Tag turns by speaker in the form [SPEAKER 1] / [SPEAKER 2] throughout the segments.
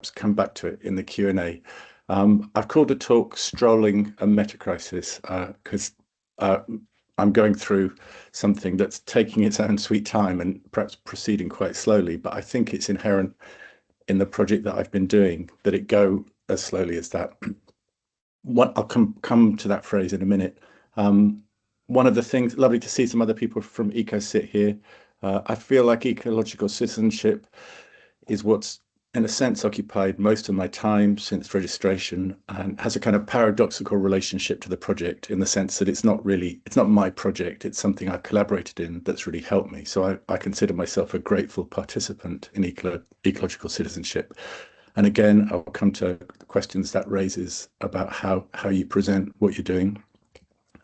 [SPEAKER 1] perhaps come back to it in the Q&A. I've called the talk Strolling a Metacrisis because I'm going through something that's taking its own sweet time and perhaps proceeding quite slowly, but I think it's inherent in the project that I've been doing that it go as slowly as that. I'll come to that phrase in a minute. One of the things, lovely to see some other people from EcoCit here. I feel like ecological citizenship is what's, in a sense, occupied most of my time since registration, and has a kind of paradoxical relationship to the project in the sense that it's not my project, it's something I've collaborated in that's really helped me. So I consider myself a grateful participant in ecological citizenship. And again, I'll come to the questions that raises about how you present what you're doing.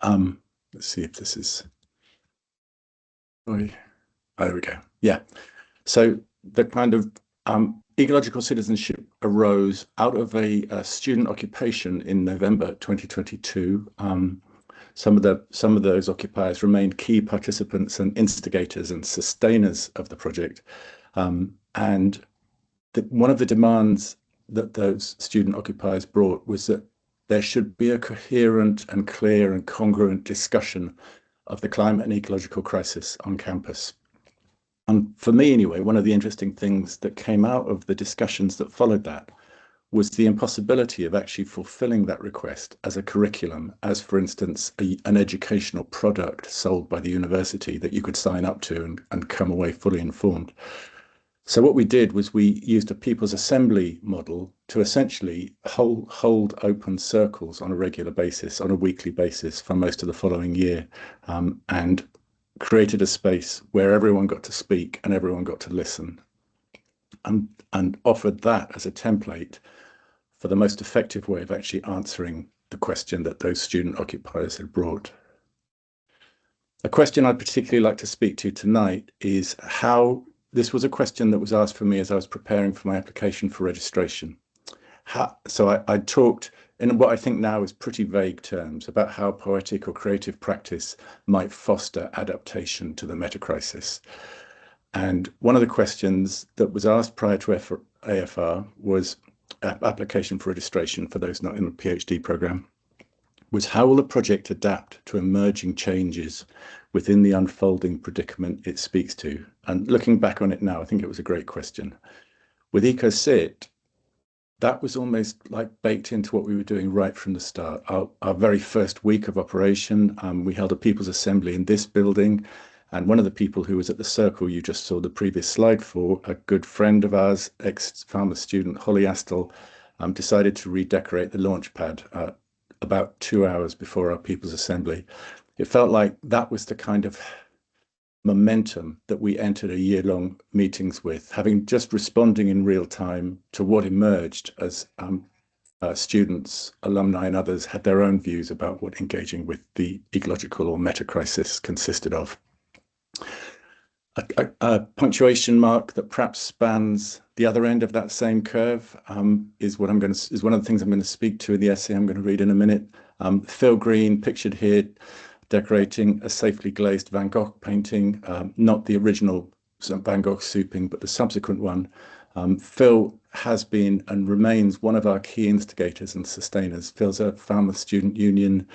[SPEAKER 1] Let's see if this is, oh, there we go. Yeah. So the kind of ecological citizenship arose out of a student occupation in November 2022. Some of those occupiers remained key participants and instigators and sustainers of the project. And one of the demands that those student occupiers brought was that there should be a coherent and clear and congruent discussion of the climate and ecological crisis on campus. And for me, anyway, one of the interesting things that came out of the discussions that followed that was the impossibility of actually fulfilling that request as a curriculum, as, for instance, an educational product sold by the university that you could sign up to and come away fully informed. So what we did was we used a People's Assembly model to essentially hold open circles on a regular basis, on a weekly basis for most of the following year, and created a space where everyone got to speak and everyone got to listen, and offered that as a template for the most effective way of actually answering the question that those student occupiers had brought. A question I'd particularly like to speak to tonight is how this was a question that was asked for me as I was preparing for my application for registration. So I talked in what I think now is pretty vague terms about how poetic or creative practice might foster adaptation to the metacrisis. And one of the questions that was asked prior to AFR was application for registration for those not in the PhD program, was how will the project adapt to emerging changes within the unfolding predicament it speaks to? And looking back on it now, I think it was a great question. With EcoCit, that was almost like baked into what we were doing right from the start. Our very first week of operation, we held a People's Assembly in this building, and one of the people who was at the circle you just saw the previous slide for, a good friend of ours, ex-pharma student Holly Astle, decided to redecorate the launch pad about 2 hours before our People's Assembly. It felt like that was the kind of momentum that we entered a year-long meetings with, having just responding in real time to what emerged as students, alumni and others had their own views about what engaging with the ecological or meta-crisis consisted of. A punctuation mark that perhaps spans the other end of that same curve is one of the things I'm going to speak to in the essay I'm going to read in a minute. Phil Green, pictured here, decorating a safely glazed Van Gogh painting, not the original Van Gogh souping, but the subsequent one. Phil has been and remains one of our key instigators and sustainers. Phil's a Falmouth Student Union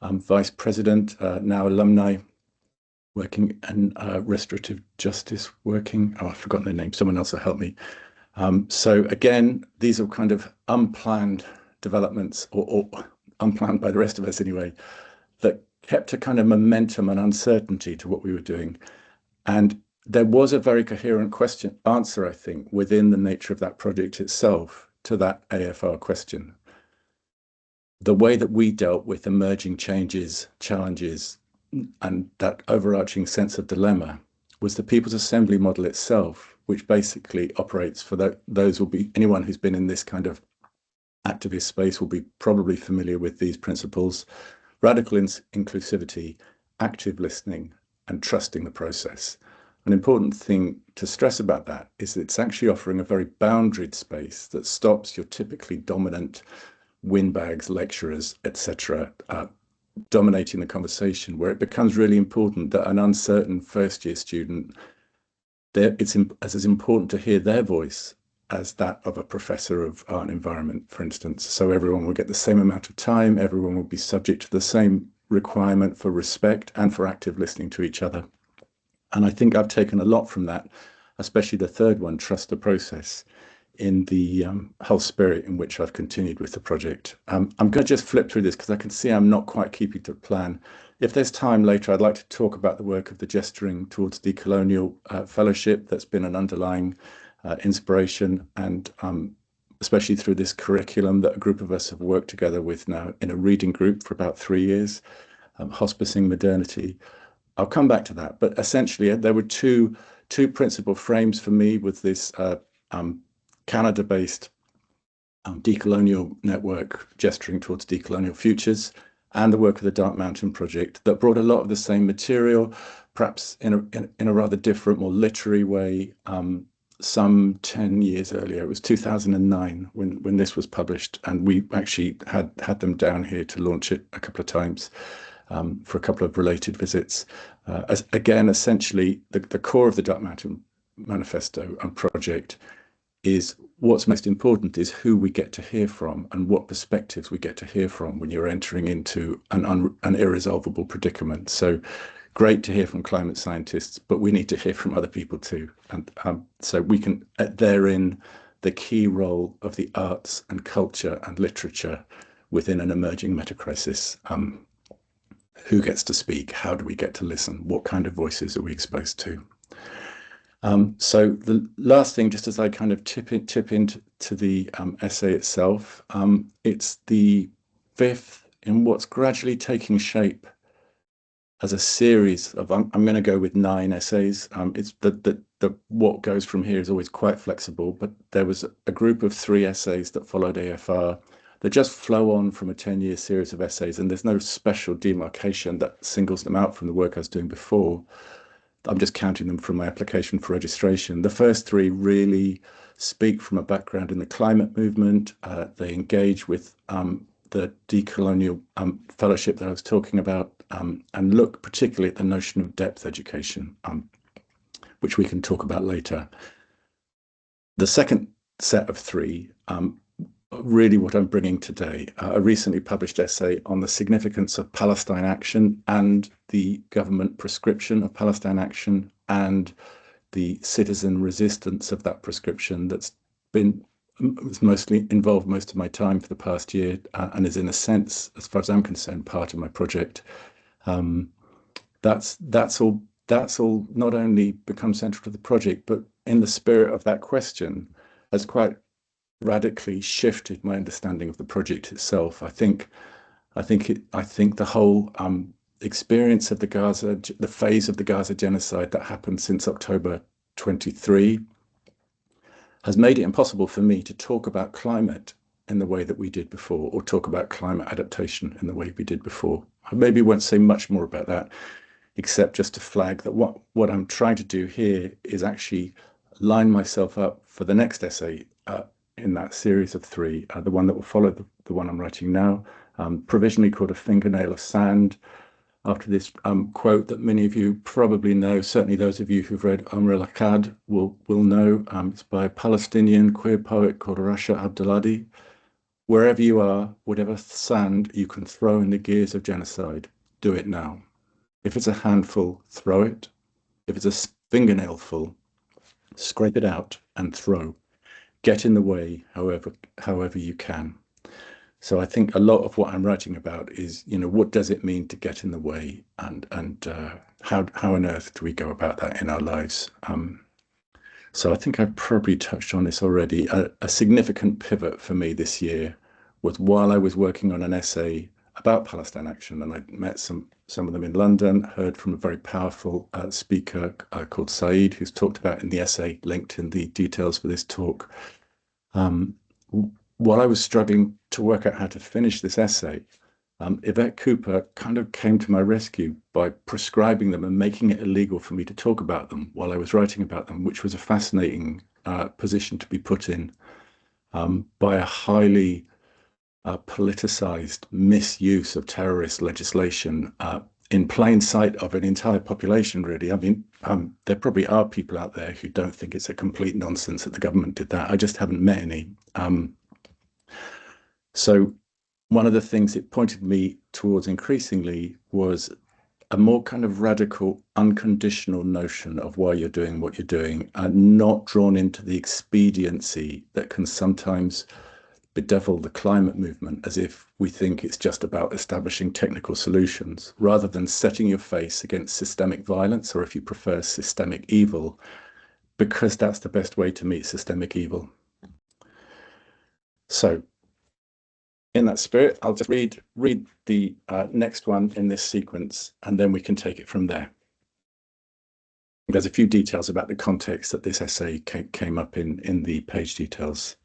[SPEAKER 1] vice president, now alumni, working in restorative justice working. Oh, I've forgotten their name. Someone else will help me. So again, these are kind of unplanned developments, or unplanned by the rest of us anyway, that kept a kind of momentum and uncertainty to what we were doing. And there was a very coherent answer, I think, within the nature of that project itself to that AFR question. The way that we dealt with emerging changes, challenges, and that overarching sense of dilemma was the People's Assembly model itself, which basically operates for anyone who's been in this kind of activist space will be probably familiar with these principles: radical inclusivity, active listening, and trusting the process. An important thing to stress about that is it's actually offering a very boundaried space that stops your typically dominant windbags, lecturers, etc., dominating the conversation, where it becomes really important that an uncertain first-year student, it's as important to hear their voice as that of a professor of art and environment, for instance. So everyone will get the same amount of time, everyone will be subject to the same requirement for respect and for active listening to each other. And I think I've taken a lot from that, especially the third one, trust the process, in the whole spirit in which I've continued with the project. I'm going to just flip through this because I can see I'm not quite keeping to plan. If there's time later, I'd like to talk about the work of the Gesturing Towards Decolonial Fellowship that's been an underlying inspiration, and especially through this curriculum that a group of us have worked together with now in a reading group for about 3 years, Hospicing Modernity. I'll come back to that, but essentially there were two principal frames for me with this Canada-based decolonial network gesturing towards decolonial futures, and the work of the Dark Mountain Project that brought a lot of the same material, perhaps in a rather different, more literary way. Some 10 years earlier, it was 2009 when this was published, and we actually had them down here to launch it a couple of times for a couple of related visits. Again, essentially, the core of the Dark Mountain Manifesto and project is what's most important is who we get to hear from and what perspectives we get to hear from when you're entering into an irresolvable predicament. So great to hear from climate scientists, but we need to hear from other people too. And so we can, therein, the key role of the arts and culture and literature within an emerging metacrisis. Who gets to speak? How do we get to listen? What kind of voices are we exposed to? So the last thing, just as I kind of tip into the essay itself, it's the fifth in what's gradually taking shape as a series of, I'm going to go with 9 essays. It's the what goes from here is always quite flexible, but there was a group of 3 essays that followed AFR that just flow on from a 10-year series of essays, and there's no special demarcation that singles them out from the work I was doing before. I'm just counting them from my application for registration. The first 3 really speak from a background in the climate movement. They engage with the decolonial fellowship that I was talking about, and look particularly at the notion of depth education, which we can talk about later. The second set of 3, really what I'm bringing today, a recently published essay on the significance of Palestine Action and the government proscription of Palestine Action and the citizen resistance of that proscription that's been mostly involved most of my time for the past year, and is in a sense, as far as I'm concerned, part of my project. That's all not only become central to the project, but in the spirit of that question has quite radically shifted my understanding of the project itself. I think the whole experience of the phase of the Gaza genocide that happened since October 23 has made it impossible for me to talk about climate in the way that we did before, or talk about climate adaptation in the way we did before. I maybe won't say much more about that, except just to flag that what I'm trying to do here is actually line myself up for the next essay in that series of 3, the one that will follow the one I'm writing now, provisionally called A Fingernail of Sand, after this quote that many of you probably know, certainly those of you who've read Omar al-Akkad will know. It's by a Palestinian queer poet called Rasha Abdulhadi. Wherever you are, whatever sand you can throw in the gears of genocide, do it now. If it's a handful, throw it. If it's a fingernail full, scrape it out and throw. Get in the way however you can. So I think a lot of what I'm writing about is, what does it mean to get in the way, and how on earth do we go about that in our lives? So I think I've probably touched on this already. A significant pivot for me this year was while I was working on an essay about Palestine Action, and I met some of them in London, heard from a very powerful speaker called Saeed, who's talked about in the essay linked in the details for this talk. While I was struggling to work out how to finish this essay, Yvette Cooper kind of came to my rescue by prescribing them and making it illegal for me to talk about them while I was writing about them, which was a fascinating position to be put in by a highly politicized misuse of terrorist legislation in plain sight of an entire population, really. I mean, there probably are people out there who don't think it's a complete nonsense that the government did that. I just haven't met any. So one of the things it pointed me towards increasingly was a more kind of radical, unconditional notion of why you're doing what you're doing, and not drawn into the expediency that can sometimes bedevil the climate movement, as if we think it's just about establishing technical solutions, rather than setting your face against systemic violence, or if you prefer, systemic evil, because that's the best way to meet systemic evil. So in that spirit, I'll just read the next one in this sequence, and then we can take it from there. There's a few details about the context that this essay came up in the page details.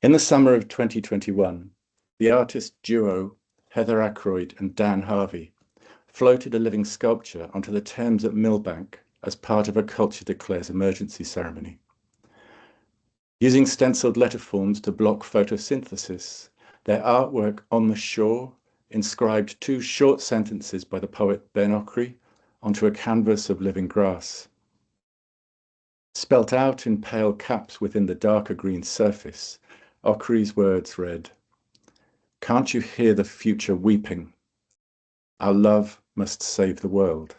[SPEAKER 1] In the summer of 2021, the artist duo Heather Ackroyd and Dan Harvey floated a living sculpture onto the Thames at Millbank as part of a Culture Declares Emergency ceremony. Using stenciled letterforms to block photosynthesis, their artwork on the shore inscribed 2 short sentences by the poet Ben Okri onto a canvas of living grass. Spelt out in pale caps within the darker green surface, Okri's words read, "Can't you hear the future weeping? Our love must save the world."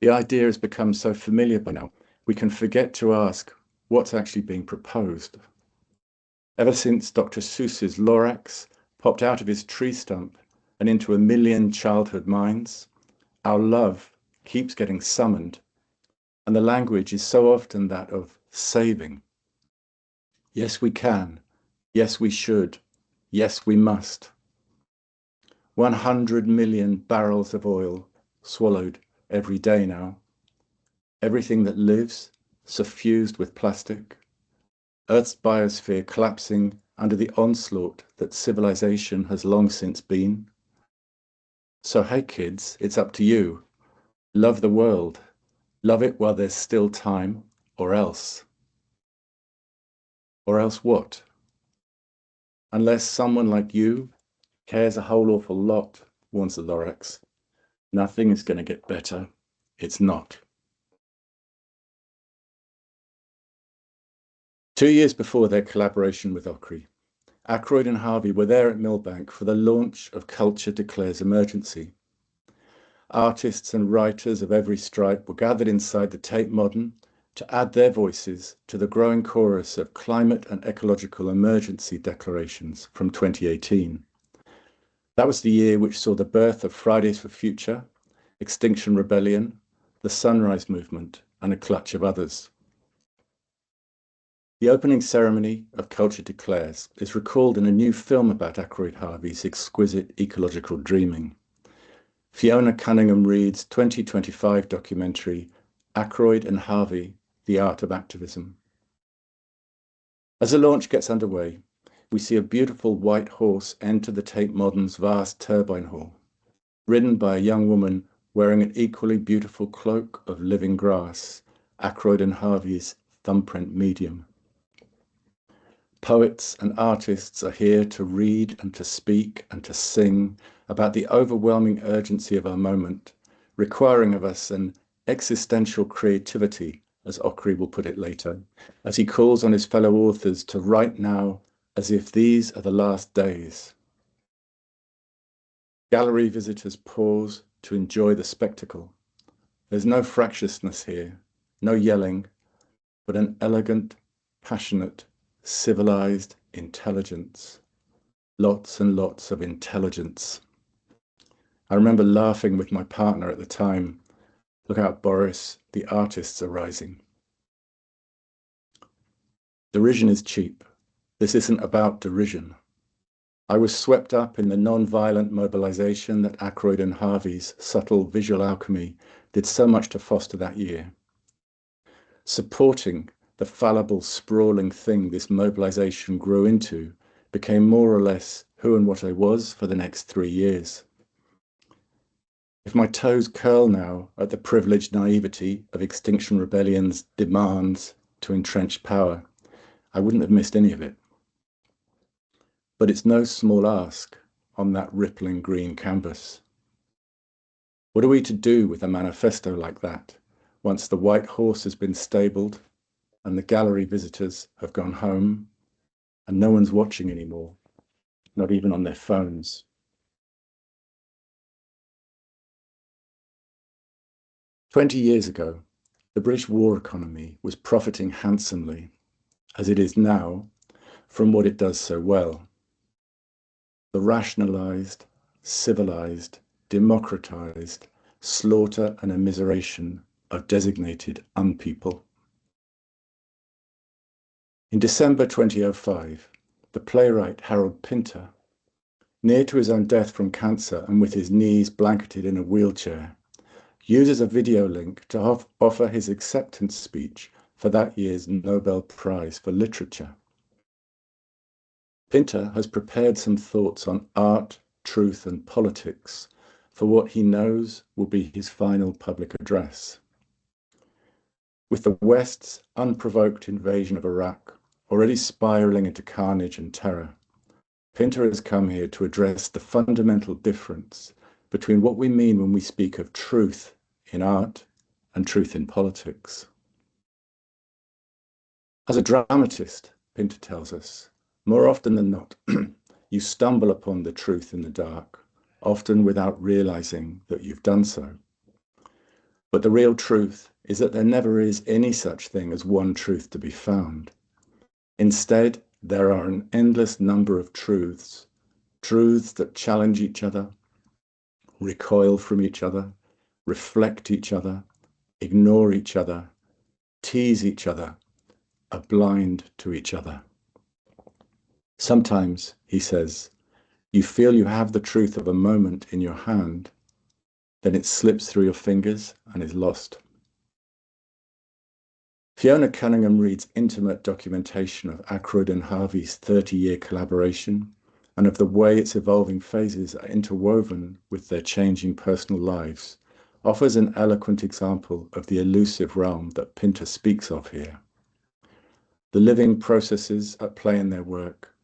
[SPEAKER 1] The idea has become so familiar by now, we can forget to ask what's actually being proposed. Ever since Dr. Seuss's Lorax popped out of his tree stump and into a million childhood minds, our love keeps getting summoned, and the language is so often that of saving. Yes, we can. Yes, we should. Yes, we must. 100 million barrels of oil swallowed every day now. Everything that lives suffused with plastic. Earth's biosphere collapsing under the onslaught that civilization has long since been. So hey kids, it's up to you. Love the world. Love it while there's still time, or else. Or else what? Unless someone like you cares a whole awful lot, warns the Lorax, nothing is going to get better. It's not. 2 years before their collaboration with Okri, Ackroyd and Harvey were there at Millbank for the launch of Culture Declares Emergency. Artists and writers of every stripe were gathered inside the Tate Modern to add their voices to the growing chorus of Climate and Ecological Emergency declarations from 2018. That was the year which saw the birth of Fridays for Future, Extinction Rebellion, the Sunrise Movement, and a clutch of others. The opening ceremony of Culture Declares is recalled in a new film about Ackroyd Harvey's exquisite ecological dreaming. Fiona Cunningham-Reid's 2025 documentary, Ackroyd and Harvey, The Art of Activism. As the launch gets underway, we see a beautiful white horse enter the Tate Modern's vast turbine hall, ridden by a young woman wearing an equally beautiful cloak of living grass, Ackroyd and Harvey's thumbprint medium. Poets and artists are here to read and to speak and to sing about the overwhelming urgency of our moment, requiring of us an existential creativity, as Okri will put it later, as he calls on his fellow authors to write now as if these are the last days. Gallery visitors pause to enjoy the spectacle. There's no fractiousness here, no yelling, but an elegant, passionate, civilized intelligence. Lots and lots of intelligence. I remember laughing with my partner at the time. Look out, Boris, the artists are rising. Derision is cheap. This isn't about derision. I was swept up in the non-violent mobilization that Ackroyd and Harvey's subtle visual alchemy did so much to foster that year. Supporting the fallible, sprawling thing this mobilization grew into became more or less who and what I was for the next 3 years. If my toes curl now at the privileged naivety of Extinction Rebellion's demands to entrench power, I wouldn't have missed any of it. But it's no small ask on that rippling green canvas. What are we to do with a manifesto like that once the white horse has been stabled and the gallery visitors have gone home and no one's watching anymore, not even on their phones? "20 years ago, the British war economy was profiting handsomely, as it is now, from what it does so well: the rationalized, civilized, democratized slaughter and immiseration of designated unpeople." In December 2005, the playwright Harold Pinter, near to his own death from cancer and with his knees blanketed in a wheelchair, uses a video link to offer his acceptance speech for that year's Nobel Prize for Literature. Pinter has prepared some thoughts on art, truth, and politics for what he knows will be his final public address. With the West's unprovoked invasion of Iraq already spiraling into carnage and terror, Pinter has come here to address the fundamental difference between what we mean when we speak of truth in art and truth in politics. As a dramatist, Pinter tells us, more often than not, you stumble upon the truth in the dark, often without realizing that you've done so. But the real truth is that there never is any such thing as one truth to be found. Instead, there are an endless number of truths, truths that challenge each other, recoil from each other, reflect each other, ignore each other, tease each other, are blind to each other. Sometimes, he says, you feel you have the truth of a moment in your hand, then it slips through your fingers and is lost. Fiona Cunningham-Reid's intimate documentation of Ackroyd and Harvey's 30-year collaboration and of the way its evolving phases are interwoven with their changing personal lives offers an eloquent example of the elusive realm that Pinter speaks of here. The living processes at play in their work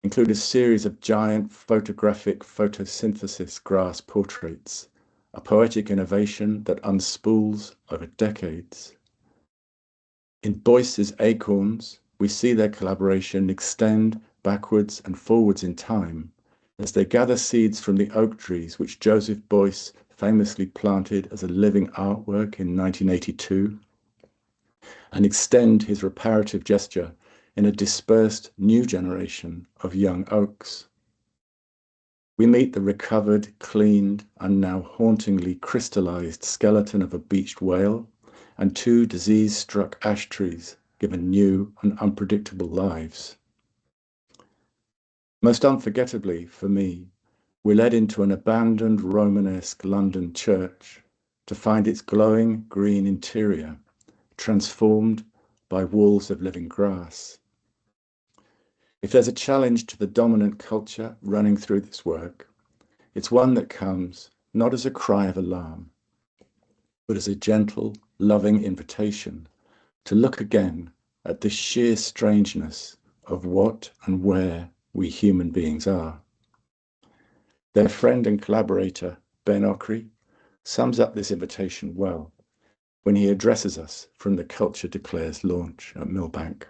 [SPEAKER 1] include a series of giant photographic photosynthesis grass portraits, a poetic innovation that unspools over decades. In Boyce's Acorns, we see their collaboration extend backwards and forwards in time as they gather seeds from the oak trees which Joseph Boyce famously planted as a living artwork in 1982, and extend his reparative gesture in a dispersed new generation of young oaks. We meet the recovered, cleaned, and now hauntingly crystallized skeleton of a beached whale and two disease-struck ash trees given new and unpredictable lives. Most unforgettably for me, we're led into an abandoned Romanesque London church to find its glowing green interior transformed by walls of living grass. If there's a challenge to the dominant culture running through this work, it's one that comes not as a cry of alarm, but as a gentle, loving invitation to look again at the sheer strangeness of what and where we human beings are. Their friend and collaborator, Ben Okri, sums up this invitation well when he addresses us from the Culture Declares launch at Millbank.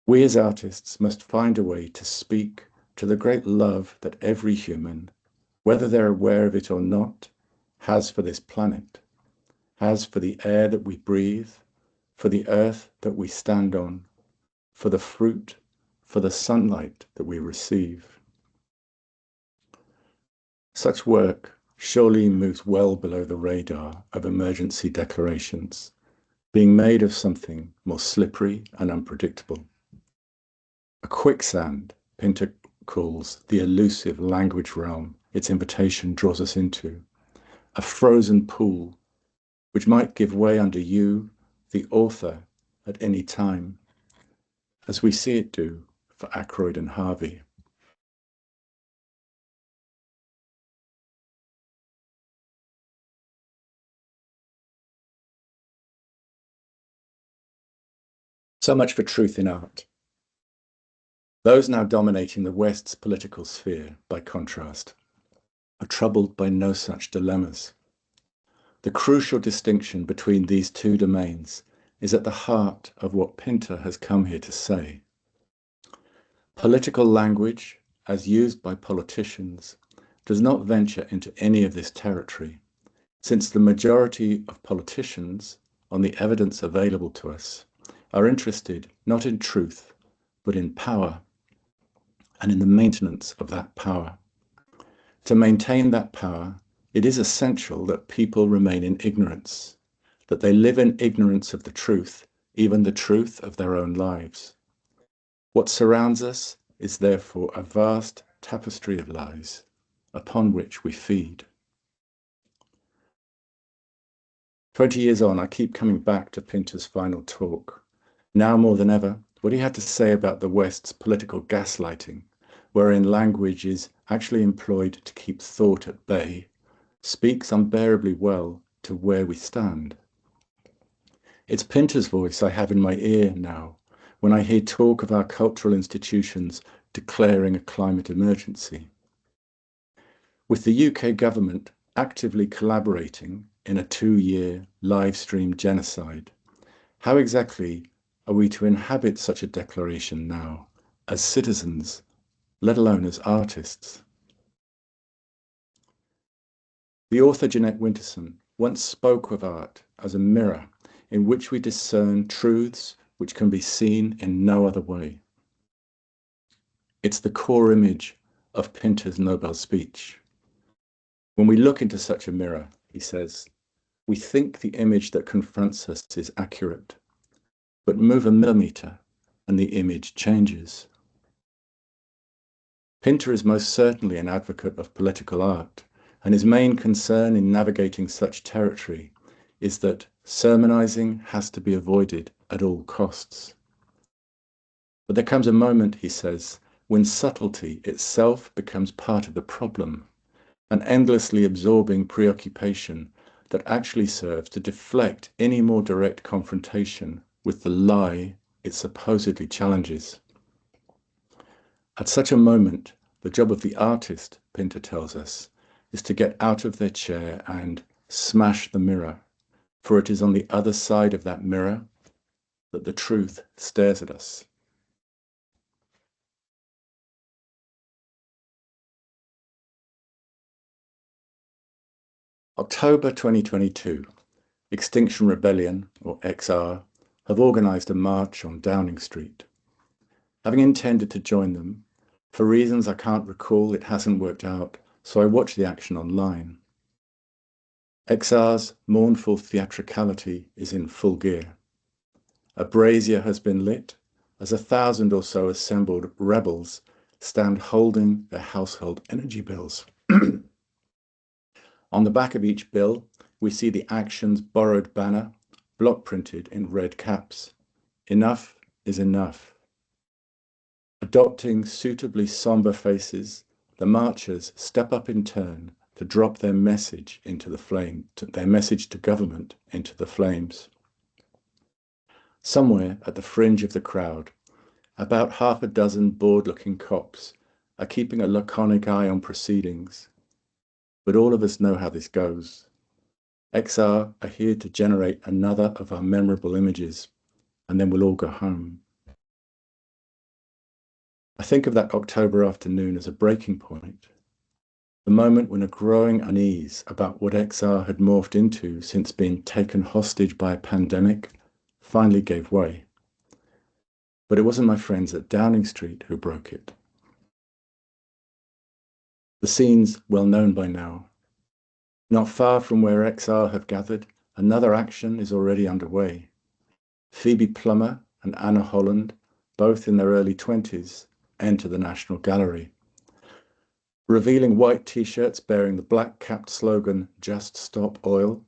[SPEAKER 1] We as artists must find a way to speak to the great love that every human, whether they're aware of it or not, has for this planet, has for the air that we breathe, for the earth that we stand on, for the fruit, for the sunlight that we receive. Such work surely moves well below the radar of emergency declarations, being made of something more slippery and unpredictable. A quicksand, Pinter calls the elusive language realm its invitation draws us into, a frozen pool which might give way under you, the author, at any time, as we see it do for Ackroyd and Harvey. So much for truth in art. Those now dominating the West's political sphere, by contrast, are troubled by no such dilemmas. The crucial distinction between these two domains is at the heart of what Pinter has come here to say. Political language, as used by politicians, does not venture into any of this territory, since the majority of politicians, on the evidence available to us, are interested not in truth, but in power, and in the maintenance of that power. To maintain that power, it is essential that people remain in ignorance, that they live in ignorance of the truth, even the truth of their own lives. What surrounds us is therefore a vast tapestry of lies upon which we feed. 20 years on, I keep coming back to Pinter's final talk. Now more than ever, what he had to say about the West's political gaslighting, wherein language is actually employed to keep thought at bay, speaks unbearably well to where we stand. It's Pinter's voice I have in my ear now when I hear talk of our cultural institutions declaring a climate emergency. With the UK government actively collaborating in a 2-year live-stream genocide, how exactly are we to inhabit such a declaration now, as citizens, let alone as artists? The author Jeanette Winterson once spoke of art as a mirror in which we discern truths which can be seen in no other way. It's the core image of Pinter's Nobel speech. When we look into such a mirror, he says, we think the image that confronts us is accurate, but move a millimeter and the image changes. Pinter is most certainly an advocate of political art, and his main concern in navigating such territory is that sermonizing has to be avoided at all costs. But there comes a moment, he says, when subtlety itself becomes part of the problem, an endlessly absorbing preoccupation that actually serves to deflect any more direct confrontation with the lie it supposedly challenges. At such a moment, the job of the artist, Pinter tells us, is to get out of their chair and smash the mirror, for it is on the other side of that mirror that the truth stares at us. October 2022, Extinction Rebellion, or XR, have organised a march on Downing Street. Having intended to join them, for reasons I can't recall, it hasn't worked out, so I watched the action online. XR's mournful theatricality is in full gear. A brazier has been lit as 1,000 or so assembled rebels stand holding their household energy bills. On the back of each bill, we see the Action's borrowed banner, block printed in red caps. Enough is enough. Adopting suitably somber faces, the marchers step up in turn to drop their message into the flame, their message to government into the flames. Somewhere at the fringe of the crowd, about half a dozen bored-looking cops are keeping a laconic eye on proceedings. But all of us know how this goes. XR are here to generate another of our memorable images, and then we'll all go home. I think of that October afternoon as a breaking point, the moment when a growing unease about what XR had morphed into since being taken hostage by a pandemic finally gave way. But it wasn't my friends at Downing Street who broke it. The scene's well known by now. Not far from where XR have gathered, another action is already underway. Phoebe Plummer and Anna Holland, both in their early 20s, enter the National Gallery. Revealing white t-shirts bearing the black-capped slogan, "Just Stop Oil,"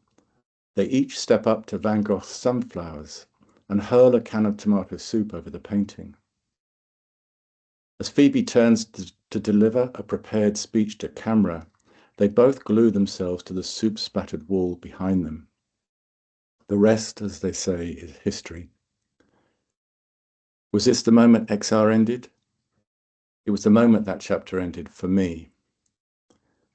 [SPEAKER 1] they each step up to Van Gogh's Sunflowers and hurl a can of tomato soup over the painting. As Phoebe turns to deliver a prepared speech to camera, they both glue themselves to the soup-spattered wall behind them. The rest, as they say, is history. Was this the moment XR ended? It was the moment that chapter ended for me.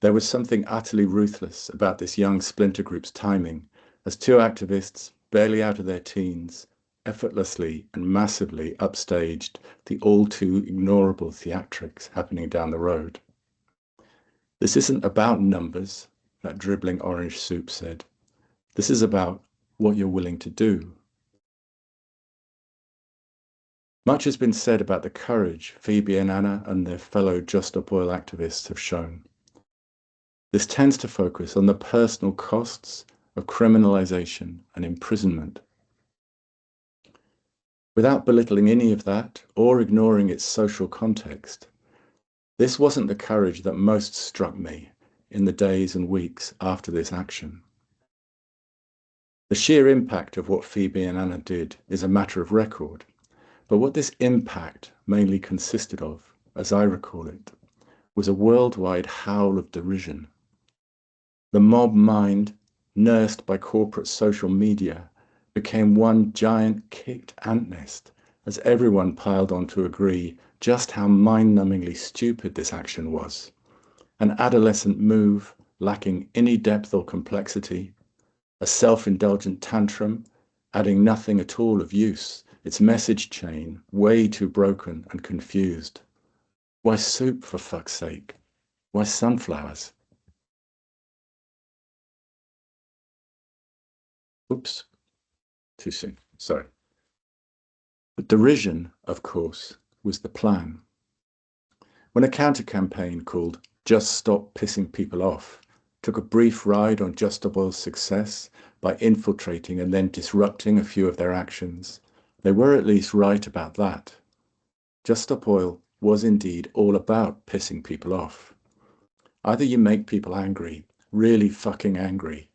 [SPEAKER 1] There was something utterly ruthless about this young splinter group's timing, as two activists, barely out of their teens, effortlessly and massively upstaged the all too ignorable theatrics happening down the road. This isn't about numbers, that dribbling orange soup said. This is about what you're willing to do. Much has been said about the courage Phoebe and Anna and their fellow Just Stop Oil activists have shown. This tends to focus on the personal costs of criminalization and imprisonment. Without belittling any of that or ignoring its social context, this wasn't the courage that most struck me in the days and weeks after this action. The sheer impact of what Phoebe and Anna did is a matter of record, but what this impact mainly consisted of, as I recall it, was a worldwide howl of derision. The mob mind, nursed by corporate social media, became one giant kicked ant nest as everyone piled on to agree just how mind-numbingly stupid this action was. An adolescent move lacking any depth or complexity, a self-indulgent tantrum adding nothing at all of use, its message chain way too broken and confused. Why soup, for fuck's sake? Why sunflowers? Oops, too soon, sorry. But derision, of course, was the plan. When a counter-campaign called Just Stop Pissing People Off took a brief ride on Just Stop Oil's success by infiltrating and then disrupting a few of their actions, they were at least right about that. Just Stop Oil was indeed all about pissing people off. Either you make people angry, really fucking angry,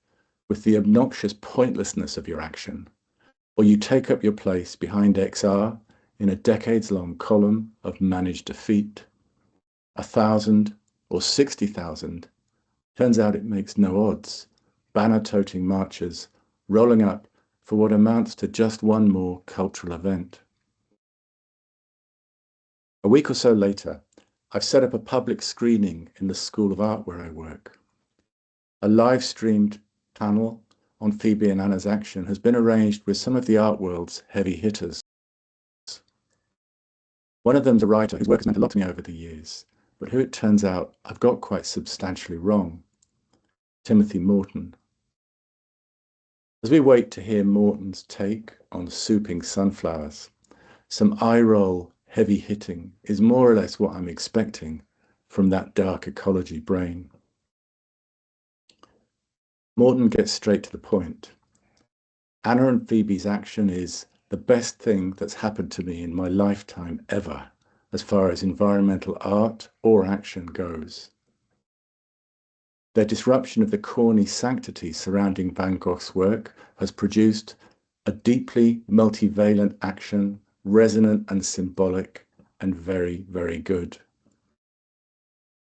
[SPEAKER 1] with the obnoxious pointlessness of your action, or you take up your place behind XR in a decades-long column of managed defeat. 1,000 or 60,000, turns out it makes no odds, banner-toting marchers rolling up for what amounts to just one more cultural event. A week or so later, I've set up a public screening in the School of Art where I work. A live-streamed panel on Phoebe and Anna's action has been arranged with some of the art world's heavy hitters. One of them's a writer whose work has meant a lot to me over the years, but who it turns out I've got quite substantially wrong. Timothy Morton. As we wait to hear Morton's take on souping sunflowers, some eye-roll heavy hitting is more or less what I'm expecting from that dark ecology brain. Morton gets straight to the point. Anna and Phoebe's action is the best thing that's happened to me in my lifetime ever, as far as environmental art or action goes. Their disruption of the corny sanctity surrounding Van Gogh's work has produced a deeply multivalent action, resonant and symbolic, and very, very good.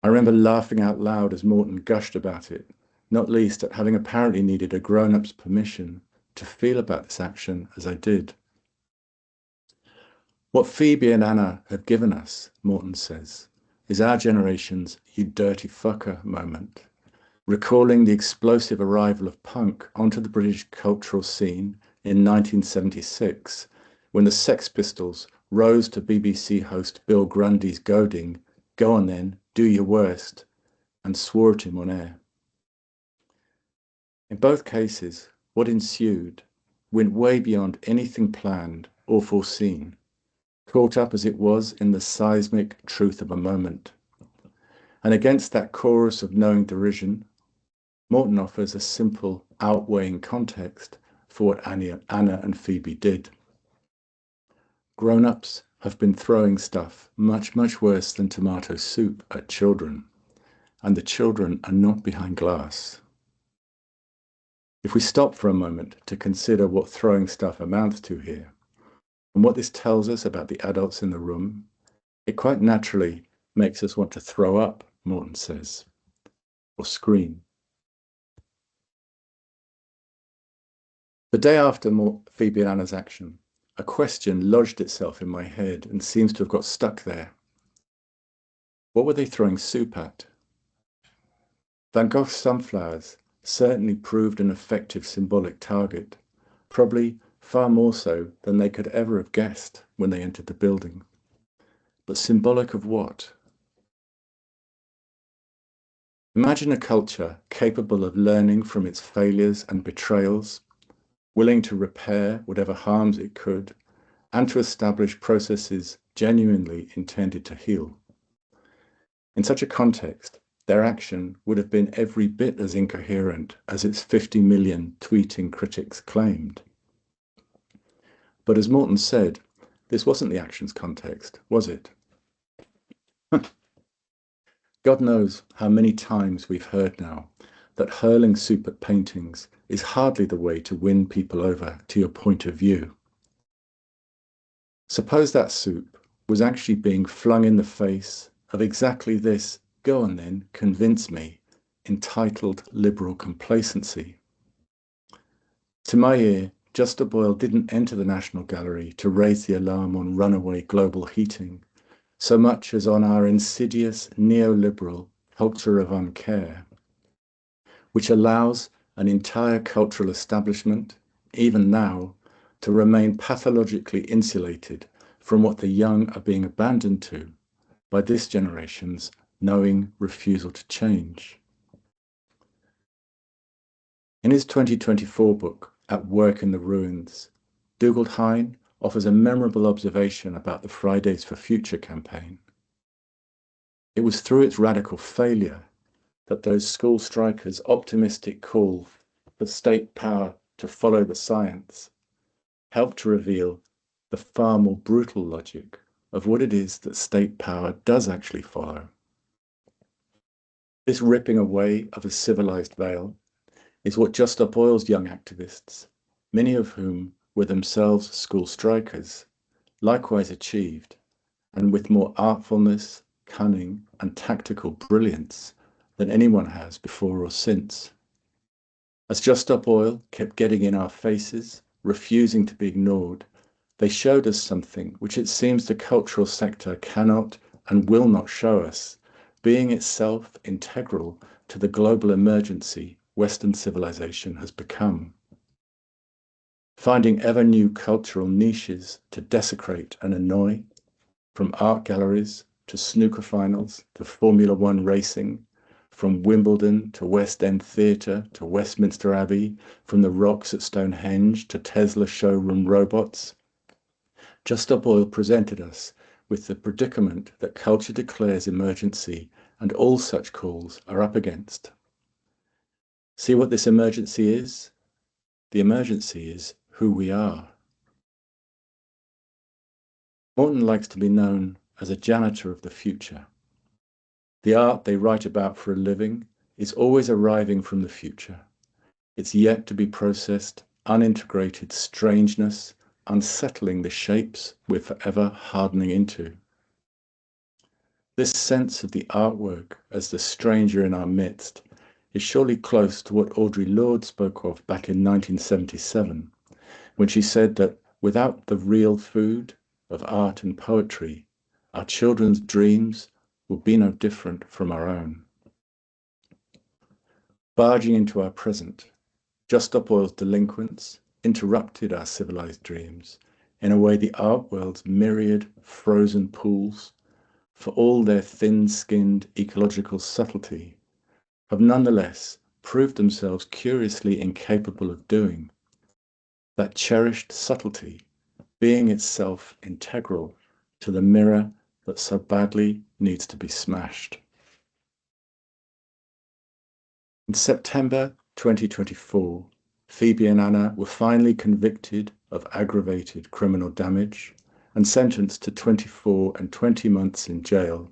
[SPEAKER 1] I remember laughing out loud as Morton gushed about it, not least at having apparently needed a grown-up's permission to feel about this action as I did. What Phoebe and Anna have given us, Morton says, is our generation's "you dirty fucker" moment, recalling the explosive arrival of punk onto the British cultural scene in 1976, when the Sex Pistols rose to BBC host Bill Grundy's goading, "Go on then, do your worst," and swore at him on air. In both cases, what ensued went way beyond anything planned or foreseen, caught up as it was in the seismic truth of a moment. And against that chorus of knowing derision, Morton offers a simple, outweighing context for what Anna and Phoebe did. Grown-ups have been throwing stuff much, much worse than tomato soup at children, and the children are not behind glass. If we stop for a moment to consider what throwing stuff amounts to here, and what this tells us about the adults in the room, it quite naturally makes us want to throw up, Morton says, or scream. The day after Phoebe and Anna's action, a question lodged itself in my head and seems to have got stuck there. What were they throwing soup at? Van Gogh's sunflowers certainly proved an effective symbolic target, probably far more so than they could ever have guessed when they entered the building. But symbolic of what? Imagine a culture capable of learning from its failures and betrayals, willing to repair whatever harms it could, and to establish processes genuinely intended to heal. In such a context, their action would have been every bit as incoherent as its 50 million tweeting critics claimed. But as Morton said, this wasn't the action's context, was it? God knows how many times we've heard now that hurling soup at paintings is hardly the way to win people over to your point of view. Suppose that soup was actually being flung in the face of exactly this, go on then, convince me, entitled liberal complacency. To my ear, Just a Boyle didn't enter the National Gallery to raise the alarm on runaway global heating, so much as on our insidious neoliberal culture of uncare, which allows an entire cultural establishment, even now, to remain pathologically insulated from what the young are being abandoned to by this generation's knowing refusal to change. In his 2024 book, At Work in the Ruins, Dougal Hine offers a memorable observation about the Fridays for Future campaign. It was through its radical failure that those school strikers' optimistic call for state power to follow the science helped to reveal the far more brutal logic of what it is that state power does actually follow. This ripping away of a civilized veil is what Just Stop Oil's young activists, many of whom were themselves school strikers, likewise achieved, and with more artfulness, cunning, and tactical brilliance than anyone has before or since. As Just Stop Oil kept getting in our faces, refusing to be ignored, they showed us something which it seems the cultural sector cannot and will not show us, being itself integral to the global emergency Western civilization has become. Finding ever new cultural niches to desecrate and annoy, from art galleries to snooker finals to Formula One racing, from Wimbledon to West End Theatre to Westminster Abbey, from the rocks at Stonehenge to Tesla showroom robots, Just Stop Oil presented us with the predicament that culture declares emergency and all such calls are up against. See what this emergency is? The emergency is who we are. Morton likes to be known as a janitor of the future. The art they write about for a living is always arriving from the future. It's yet to be processed, unintegrated strangeness, unsettling the shapes we're forever hardening into. This sense of the artwork as the stranger in our midst is surely close to what Audre Lorde spoke of back in 1977, when she said that without the real food of art and poetry, our children's dreams will be no different from our own. Barging into our present, Just Stop Oil's delinquents interrupted our civilized dreams in a way the art world's myriad frozen pools, for all their thin-skinned ecological subtlety, have nonetheless proved themselves curiously incapable of doing. That cherished subtlety being itself integral to the mirror that so badly needs to be smashed. In September 2024, Phoebe and Anna were finally convicted of aggravated criminal damage and sentenced to 24 and 20 months in jail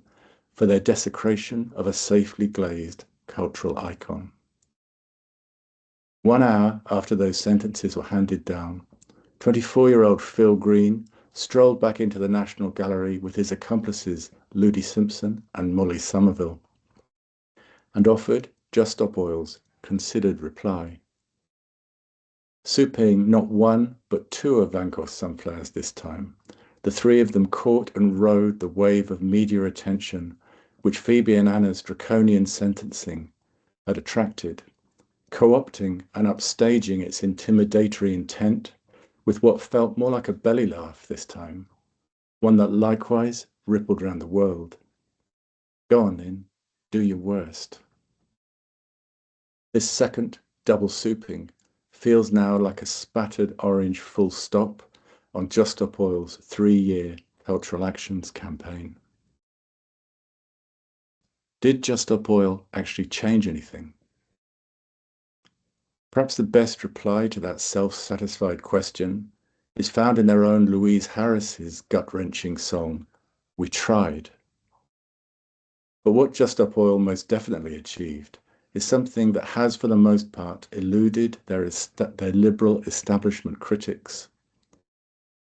[SPEAKER 1] for their desecration of a safely glazed cultural icon. 1 hour after those sentences were handed down, 24-year-old Phil Green strolled back into the National Gallery with his accomplices Ludi Simpson and Molly Somerville, and offered Just Stop Oil's considered reply. Souping not one but two of Van Gogh's sunflowers this time, the three of them caught and rode the wave of media attention which Phoebe and Anna's draconian sentencing had attracted, co-opting and upstaging its intimidatory intent with what felt more like a belly laugh this time, one that likewise rippled around the world. Go on then, do your worst. This second double souping feels now like a spattered orange full stop on Just Stop Oil's 3-year cultural actions campaign. Did Just Stop Oil actually change anything? Perhaps the best reply to that self-satisfied question is found in their own Louise Harris's gut-wrenching song, We Tried. But what Just Stop Oil most definitely achieved is something that has, for the most part, eluded their liberal establishment critics.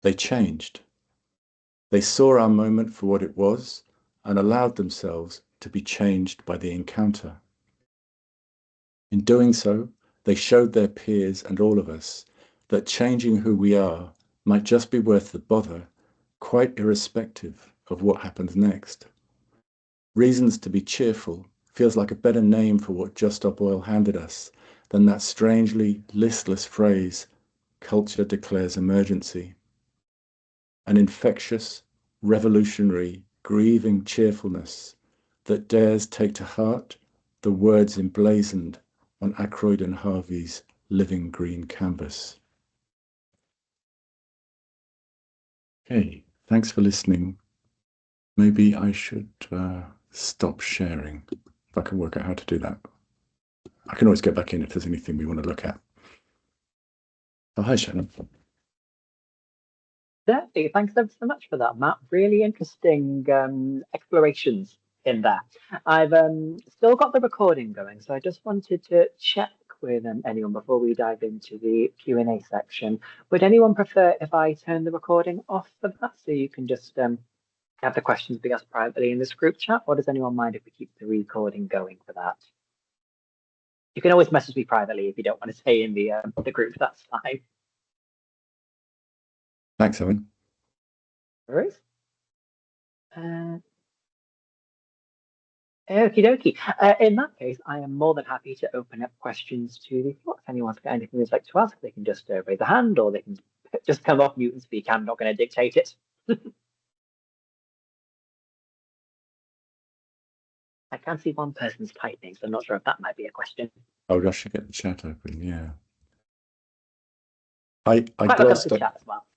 [SPEAKER 1] They changed. They saw our moment for what it was and allowed themselves to be changed by the encounter. In doing so, they showed their peers and all of us that changing who we are might just be worth the bother, quite irrespective of what happens next. Reasons to be cheerful feels like a better name for what Just Stop Oil handed us than that strangely listless phrase, culture declares emergency. An infectious, revolutionary, grieving cheerfulness that dares take to heart the words emblazoned on Ackroyd and Harvey's living green canvas. Okay, thanks for listening. Maybe I should stop sharing, if I can work out how to do that. I can always get back in if there's anything we want to look at. Oh, hi, Shannon.
[SPEAKER 2] Definitely. Thanks ever so much for that, Matt. Really interesting explorations in that. I've still got the recording going, so I just wanted to check with anyone before we dive into the Q&A section. Would anyone prefer if I turn the recording off of that so you can just have the questions be asked privately in this group chat, or does anyone mind if we keep the recording going for that? You can always message me privately if you don't want to stay in the group, that's fine.
[SPEAKER 1] Thanks, Owen.
[SPEAKER 2] All right. Okie dokie. In that case, I am more than happy to open up questions to the floor. If anyone's got anything they'd like to ask, they can just raise a hand or they can just come off mute and speak. I'm not going to dictate it. I can see one person's typing, so I'm not sure if that might be a question.
[SPEAKER 1] Oh, I should get the chat open, yeah. I
[SPEAKER 2] Quite
[SPEAKER 1] glossed
[SPEAKER 2] the chat as well.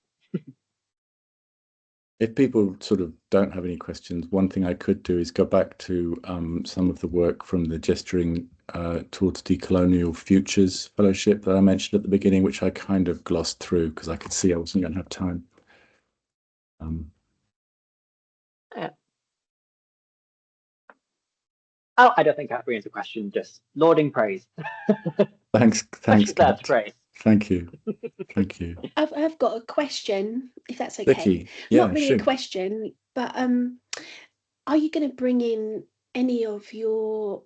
[SPEAKER 1] If people sort of don't have any questions, one thing I could do is go back to some of the work from the Gesturing Towards Decolonial Futures Fellowship that I mentioned at the beginning, which I kind of glossed through because I could see I wasn't going to have time.
[SPEAKER 2] Yeah. Oh, I don't think that brings a question, just lauding praise.
[SPEAKER 1] Thanks,
[SPEAKER 2] that's praise.
[SPEAKER 1] Thank you. Thank you.
[SPEAKER 3] I've got a question, if that's okay.
[SPEAKER 1] Vicky, yeah,
[SPEAKER 3] not really
[SPEAKER 1] shoot.
[SPEAKER 3] A question, but are you going to bring in any of your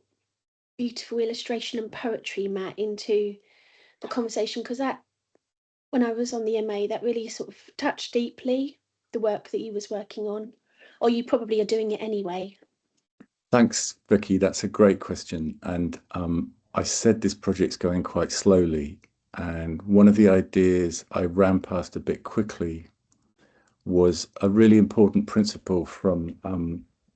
[SPEAKER 3] beautiful illustration and poetry, Matt, into the conversation? Because that, when I was on the MA, that really sort of touched deeply the work that you was working on, or you probably are doing it anyway.
[SPEAKER 1] Thanks, Vicky. That's a great question. And I said this project's going quite slowly. And one of the ideas I ran past a bit quickly was a really important principle from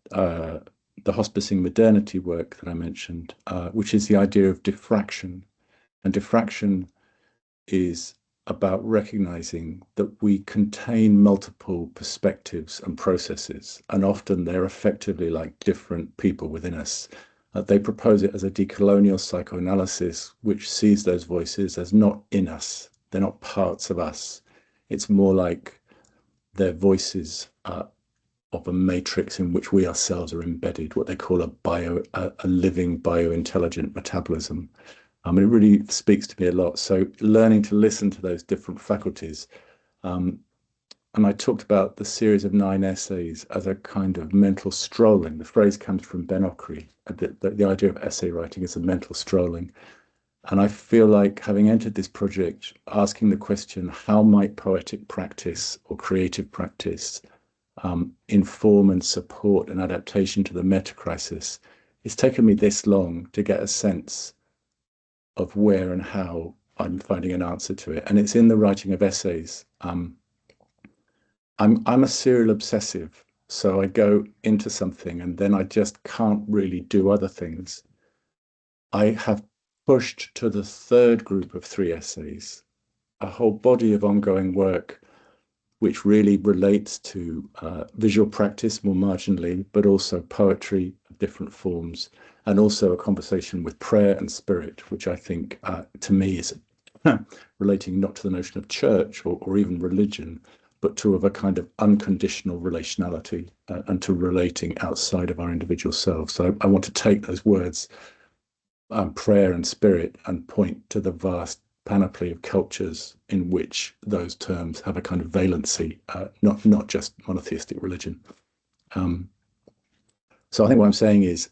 [SPEAKER 1] the hospicing modernity work that I mentioned, which is the idea of diffraction. And diffraction is about recognizing that we contain multiple perspectives and processes, and often they're effectively like different people within us. They propose it as a decolonial psychoanalysis, which sees those voices as not in us. They're not parts of us. It's more like they're voices of a matrix in which we ourselves are embedded, what they call a living biointelligent metabolism. It really speaks to me a lot. So learning to listen to those different faculties. And I talked about the series of 9 essays as a kind of mental strolling. The phrase comes from Ben Okri. The idea of essay writing is a mental strolling. And I feel like, having entered this project, asking the question, how might poetic practice or creative practice inform and support an adaptation to the meta crisis, it's taken me this long to get a sense of where and how I'm finding an answer to it. And it's in the writing of essays. I'm a serial obsessive, so I go into something and then I just can't really do other things. I have pushed to the third group of 3 essays, a whole body of ongoing work which really relates to visual practice more marginally, but also poetry of different forms, and also a conversation with prayer and spirit, which I think to me is relating not to the notion of church or even religion, but to of a kind of unconditional relationality and to relating outside of our individual selves. So I want to take those words, prayer and spirit, and point to the vast panoply of cultures in which those terms have a kind of valency, not just monotheistic religion. So I think what I'm saying is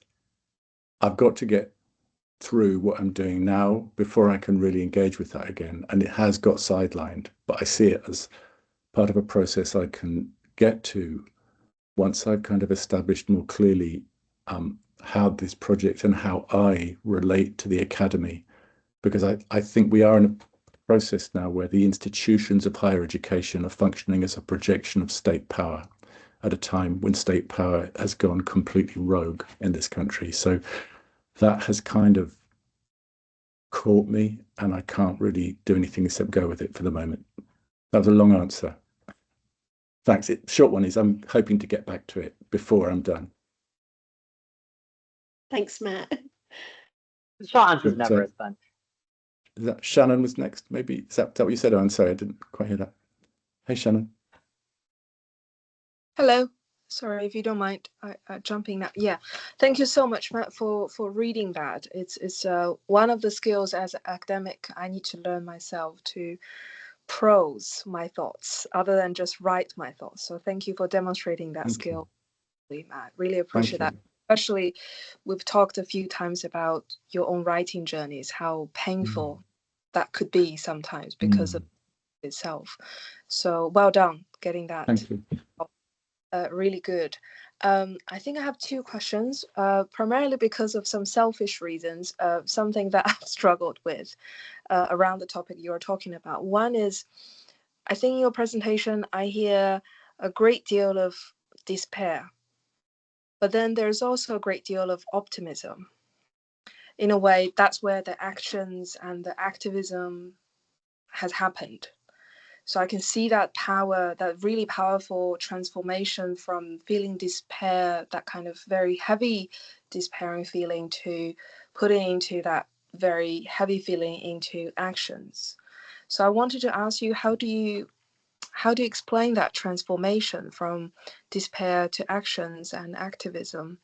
[SPEAKER 1] I've got to get through what I'm doing now before I can really engage with that again. And it has got sidelined, but I see it as part of a process I can get to once I've kind of established more clearly how this project and how I relate to the academy, because I think we are in a process now where the institutions of higher education are functioning as a projection of state power at a time when state power has gone completely rogue in this country. So that has kind of caught me, and I can't really do anything except go with it for the moment. That was a long answer. Thanks. Short one is I'm hoping to get back to it before I'm done.
[SPEAKER 3] Thanks, Matt.
[SPEAKER 2] The short answer is never as fun.
[SPEAKER 1] Shannon was next, maybe? Is that what you said? Oh, I'm sorry, I didn't quite hear that. Hey, Shannon.
[SPEAKER 4] Hello. Sorry, if you don't mind jumping now. Yeah, thank you so much, Matt, for reading that. It's one of the skills as an academic I need to learn myself, to prose my thoughts other than just write my thoughts. So thank you for demonstrating that skill, Matt. Really appreciate that. Especially, we've talked a few times about your own writing journeys, how painful that could be sometimes because of itself. So well done getting that.
[SPEAKER 1] Thank you.
[SPEAKER 4] Really good. I think I have 2 questions, primarily because of some selfish reasons, something that I've struggled with around the topic you're talking about. One is, I think in your presentation, I hear a great deal of despair, but then there's also a great deal of optimism. In a way, that's where the actions and the activism has happened. So I can see that power, that really powerful transformation from feeling despair, that kind of very heavy despairing feeling, to putting into that very heavy feeling into actions. So I wanted to ask you, how do you explain that transformation from despair to actions and activism?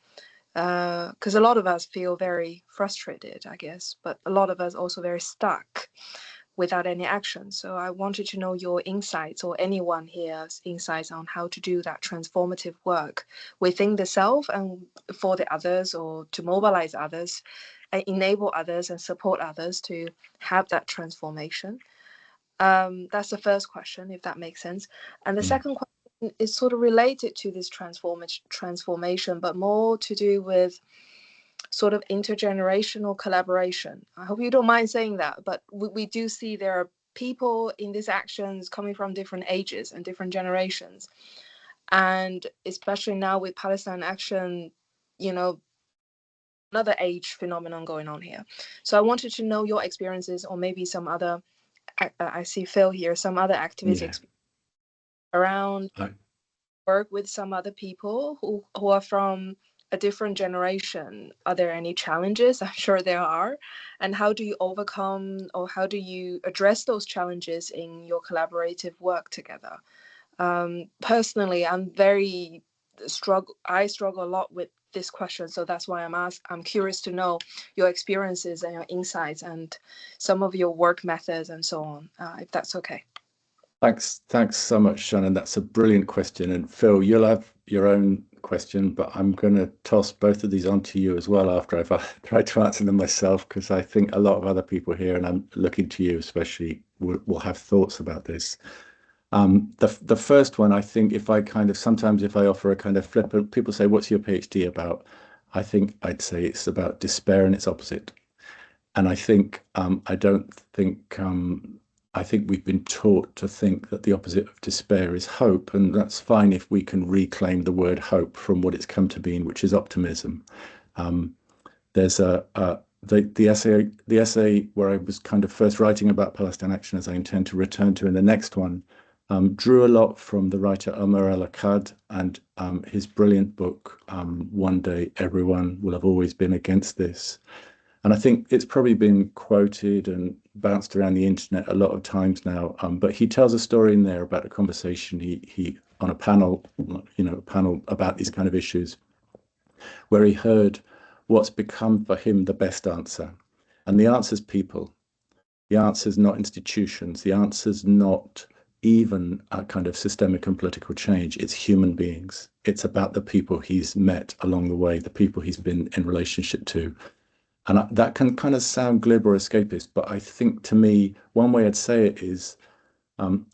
[SPEAKER 4] Because a lot of us feel very frustrated, I guess, but a lot of us also very stuck without any action. So I wanted to know your insights, or anyone here's insights, on how to do that transformative work within the self and for the others, or to mobilize others and enable others and support others to have that transformation. That's the first question, if that makes sense. And the second question is sort of related to this transformation, but more to do with sort of intergenerational collaboration. I hope you don't mind saying that, but we do see there are people in these actions coming from different ages and different generations. And especially now with Palestine Action, another age phenomenon going on here. So I wanted to know your experiences, or maybe some other, I see Phil here, some other activists around work with some other people who are from a different generation. Are there any challenges? I'm sure there are. And how do you overcome, or how do you address those challenges in your collaborative work together? Personally, I struggle a lot with this question. So that's why I'm curious to know your experiences and your insights and some of your work methods and so on, if that's okay.
[SPEAKER 1] Thanks so much, Shannon. That's a brilliant question. And Phil, you'll have your own question, but I'm going to toss both of these onto you as well after I've tried to answer them myself, because I think a lot of other people here, and I'm looking to you especially, will have thoughts about this. The first one, I think, sometimes if I offer a kind of flippant, people say, "What's your PhD about?" I think I'd say it's about despair and its opposite. And I think I don't think I think we've been taught to think that the opposite of despair is hope, and that's fine if we can reclaim the word hope from what it's come to mean, which is optimism. There's the essay where I was kind of first writing about Palestine Action, as I intend to return to in the next one, drew a lot from the writer Omar al-Akkad and his brilliant book, One Day Everyone Will Have Always Been Against This. And I think it's probably been quoted and bounced around the internet a lot of times now. But he tells a story in there about a conversation he on a panel, a panel about these kind of issues, where he heard what's become for him the best answer. And the answer's people. The answer's not institutions. The answer's not even a kind of systemic and political change. It's human beings. It's about the people he's met along the way, the people he's been in relationship to. And that can kind of sound glib or escapist, but I think, to me, one way I'd say it is,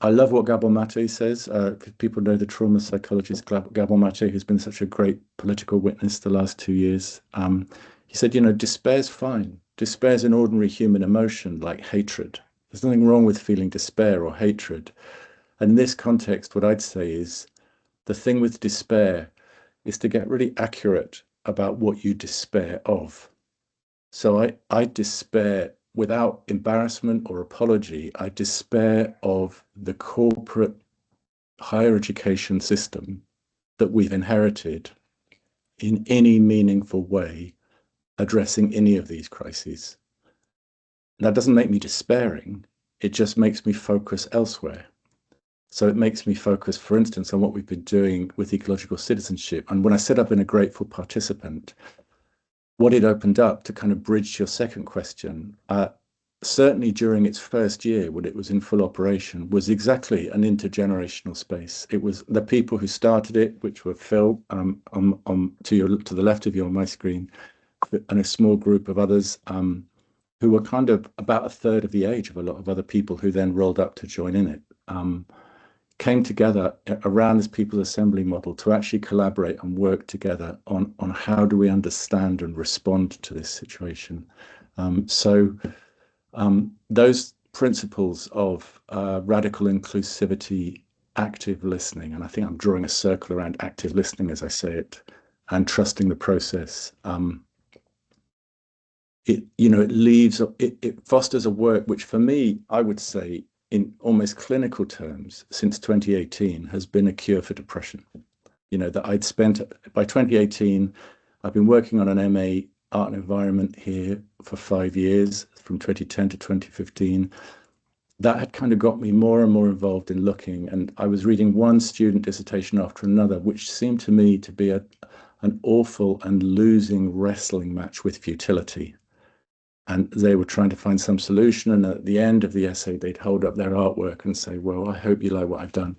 [SPEAKER 1] I love what Gabor Mate says. People know the trauma psychologist Gabor Mate, who's been such a great political witness the last 2 years. He said, despair's fine. Despair's an ordinary human emotion, like hatred. There's nothing wrong with feeling despair or hatred. And in this context, what I'd say is, the thing with despair is to get really accurate about what you despair of. So I despair, without embarrassment or apology, I despair of the corporate higher education system that we've inherited in any meaningful way addressing any of these crises. That doesn't make me despairing, it just makes me focus elsewhere. So it makes me focus, for instance, on what we've been doing with ecological citizenship. And when I set up in a grateful participant, what it opened up, to kind of bridge your second question, certainly during its first year, when it was in full operation, was exactly an intergenerational space. It was the people who started it, which were Phil to the left of you on my screen, and a small group of others who were kind of about a third of the age of a lot of other people who then rolled up to join in it. Came together around this people's assembly model to actually collaborate and work together on how do we understand and respond to this situation. Those principles of radical inclusivity, active listening, and I think I'm drawing a circle around active listening as I say it, and trusting the process. It fosters a work which, for me, I would say, in almost clinical terms, since 2018, has been a cure for depression. That I'd spent, by 2018, I've been working on an MA Art and Environment here for 5 years, from 2010 to 2015. That had kind of got me more and more involved in looking, and I was reading one student dissertation after another, which seemed to me to be an awful and losing wrestling match with futility. And they were trying to find some solution, and at the end of the essay, they'd hold up their artwork and say, "Well, I hope you like what I've done."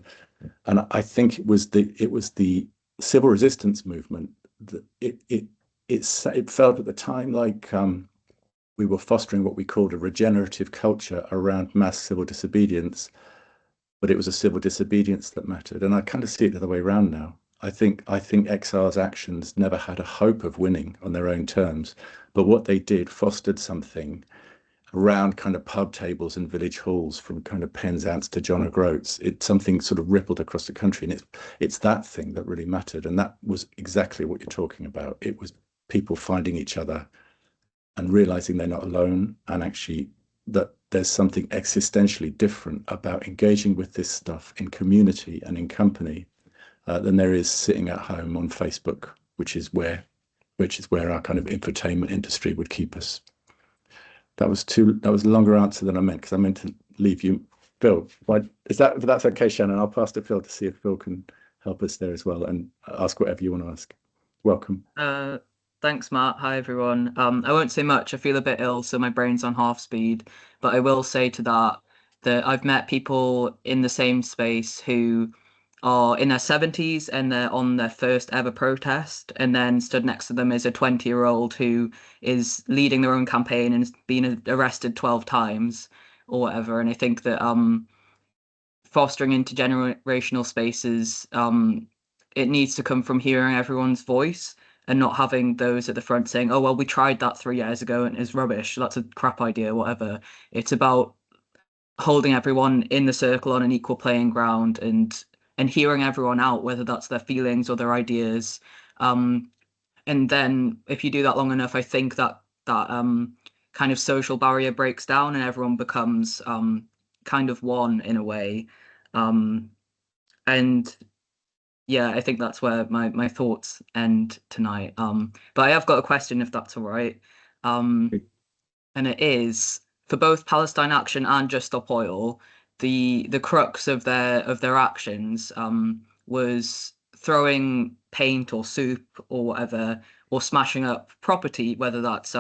[SPEAKER 1] And I think it was the civil resistance movement that it felt at the time like we were fostering what we called a regenerative culture around mass civil disobedience, but it was a civil disobedience that mattered. And I kind of see it the other way around now. I think XR's actions never had a hope of winning on their own terms, but what they did fostered something around kind of pub tables and village halls, from kind of Penzance to John O'Groats. Something sort of rippled across the country, and it's that thing that really mattered. And that was exactly what you're talking about. It was people finding each other and realizing they're not alone, and actually that there's something existentially different about engaging with this stuff in community and in company than there is sitting at home on Facebook, which is where our kind of infotainment industry would keep us. That was a longer answer than I meant, because I meant to leave you, Phil. If that's okay, Shannon, I'll pass to Phil to see if Phil can help us there as well, and ask whatever you want to ask. Welcome.
[SPEAKER 5] Thanks, Matt. Hi, everyone. I won't say much. I feel a bit ill, so my brain's on half speed. But I will say to that I've met people in the same space who are in their 70s and they're on their first ever protest, and then stood next to them is a 20-year-old who is leading their own campaign and has been arrested 12 times or whatever. And I think that fostering intergenerational spaces, it needs to come from hearing everyone's voice and not having those at the front saying, oh, well, we tried that 3 years ago and it's rubbish. That's a crap idea, whatever. It's about holding everyone in the circle on an equal playing ground and hearing everyone out, whether that's their feelings or their ideas. And then if you do that long enough, I think that kind of social barrier breaks down and everyone becomes kind of one in a way. And yeah, I think that's where my thoughts end tonight. But I have got a question, if that's all right. And it is, for both Palestine Action and Just Stop Oil, the crux of their actions was throwing paint or soup or whatever, or smashing up property, whether that's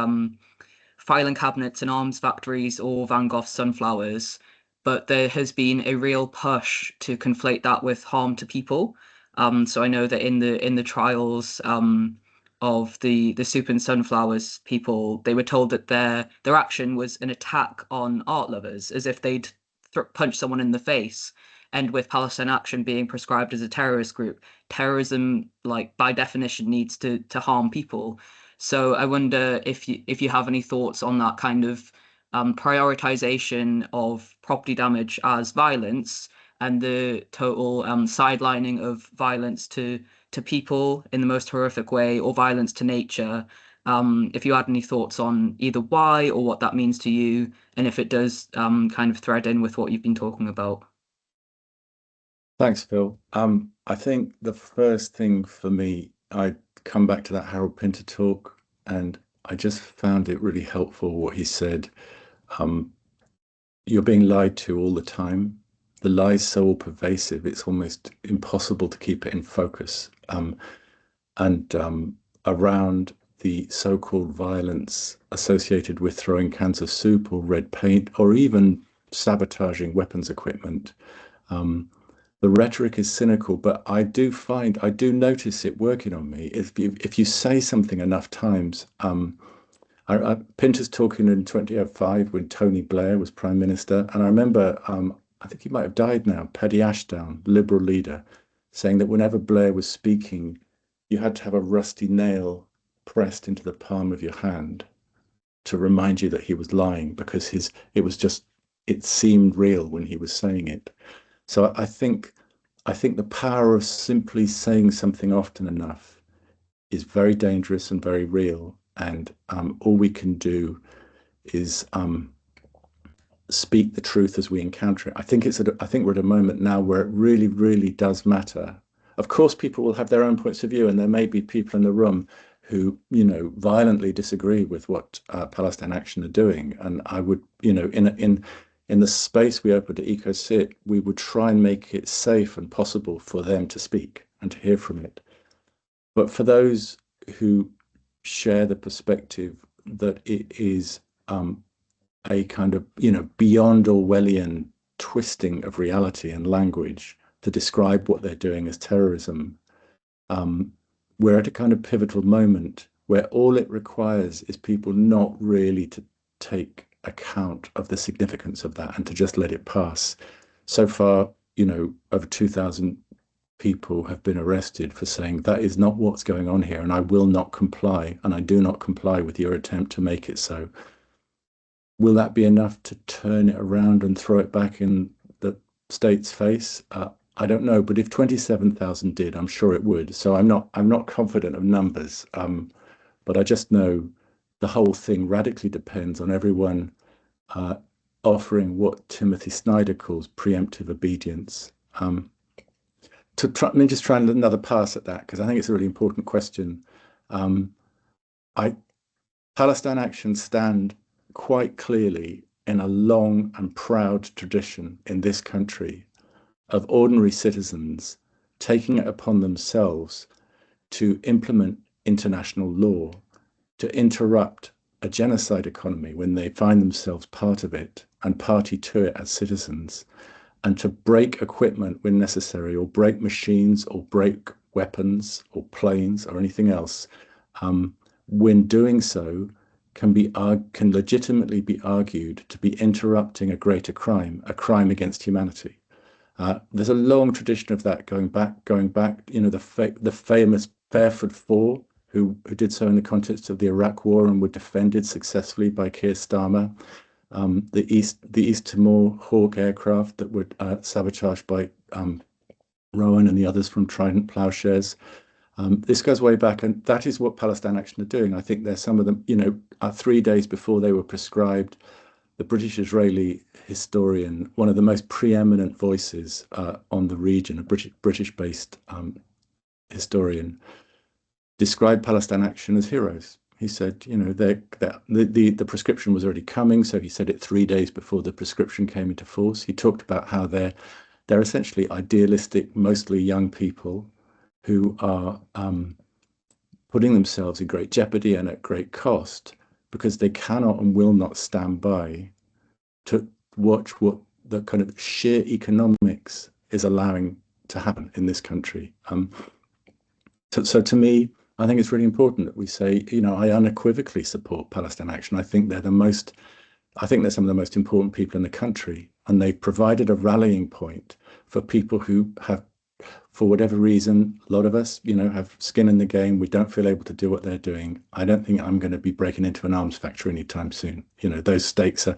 [SPEAKER 5] filing cabinets and arms factories or Van Gogh's sunflowers. But there has been a real push to conflate that with harm to people. So I know that in the trials of the soup and sunflowers people, they were told that their action was an attack on art lovers, as if they'd punch someone in the face. And with Palestine Action being prescribed as a terrorist group, terrorism, like by definition, needs to harm people. So I wonder if you have any thoughts on that kind of prioritization of property damage as violence and the total sidelining of violence to people in the most horrific way, or violence to nature. If you had any thoughts on either why or what that means to you, and if it does kind of thread in with what you've been talking about.
[SPEAKER 1] Thanks, Phil. I think the first thing for me, I come back to that Harold Pinter talk, and I just found it really helpful what he said. You're being lied to all the time. The lie's so pervasive, it's almost impossible to keep it in focus. Around the so-called violence associated with throwing cans of soup or red paint, or even sabotaging weapons equipment, the rhetoric is cynical, but I do notice it working on me. If you say something enough times, Pinter's talking in 2005 when Tony Blair was Prime Minister, and I remember, I think he might have died now, Paddy Ashdown, Liberal leader, saying that whenever Blair was speaking, you had to have a rusty nail pressed into the palm of your hand to remind you that he was lying, because it seemed real when he was saying it. So I think the power of simply saying something often enough is very dangerous and very real. And all we can do is speak the truth as we encounter it. I think we're at a moment now where it really, really does matter. Of course, people will have their own points of view, and there may be people in the room who, violently disagree with what Palestine Action are doing. And I would, in the space we open to EcoCit, we would try and make it safe and possible for them to speak and to hear from it. But for those who share the perspective that it is a kind of, beyond Orwellian twisting of reality and language to describe what they're doing as terrorism, we're at a kind of pivotal moment where all it requires is people not really to take account of the significance of that and to just let it pass. So far, over 2,000 people have been arrested for saying that is not what's going on here, and I will not comply, and I do not comply with your attempt to make it so. Will that be enough to turn it around and throw it back in the state's face? I don't know, but if 27,000 did, I'm sure it would. So I'm not confident of numbers, but I just know the whole thing radically depends on everyone offering what Timothy Snyder calls preemptive obedience. Let me just try another pass at that, because I think it's a really important question. Palestine Action stand quite clearly in a long and proud tradition in this country of ordinary citizens taking it upon themselves to implement international law, to interrupt a genocide economy when they find themselves part of it and party to it as citizens, and to break equipment when necessary, or break machines, or break weapons, or planes, or anything else. When doing so, can legitimately be argued to be interrupting a greater crime, a crime against humanity. There's a long tradition of that going back. You know, the famous Fairford Four, who did so in the context of the Iraq War and were defended successfully by Keir Starmer. The East Timor Hawk aircraft that were sabotaged by Rowan and the others from Trident Plowshares. This goes way back, and that is what Palestine Action are doing. I think there's some of them, you know, 3 days before they were prescribed, the British-Israeli historian, one of the most preeminent voices on the region, a British-based historian, described Palestine Action as heroes. He said, you know, the prescription was already coming, so he said it 3 days before the prescription came into force. He talked about how they're essentially idealistic, mostly young people who are putting themselves in great jeopardy and at great cost because they cannot and will not stand by to watch what the kind of sheer economics is allowing to happen in this country. So to me, I think it's really important that we say, you know, I unequivocally support Palestine Action. I think they're some of the most important people in the country, and they've provided a rallying point for people who have, for whatever reason, a lot of us, you know, have skin in the game. We don't feel able to do what they're doing. I don't think I'm going to be breaking into an arms factory anytime soon. You know, those stakes are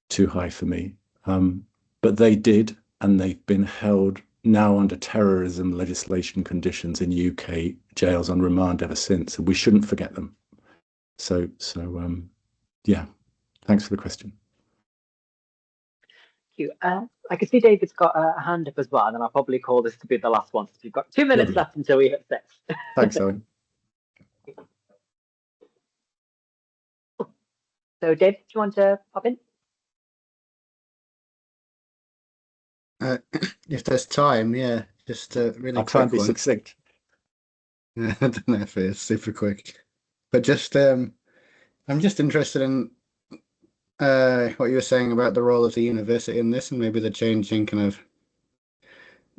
[SPEAKER 1] too high for me. But they did, and they've been held now under terrorism legislation conditions in UK jails on remand ever since. And we shouldn't forget them. So yeah, thanks for the question.
[SPEAKER 2] Thank you. I can see David's got a hand up as well, and then I'll probably call this to be the last one. So we've got 2 minutes left until we hit 6.
[SPEAKER 1] Thanks, Owen.
[SPEAKER 2] So, David, do you want to pop in?
[SPEAKER 6] If there's time, yeah, just really
[SPEAKER 1] I'll try and be
[SPEAKER 6] one.
[SPEAKER 1] succinct.
[SPEAKER 6] I don't know if it's super quick, but just I'm just interested in what you were saying about the role of the university in this, and maybe the changing kind of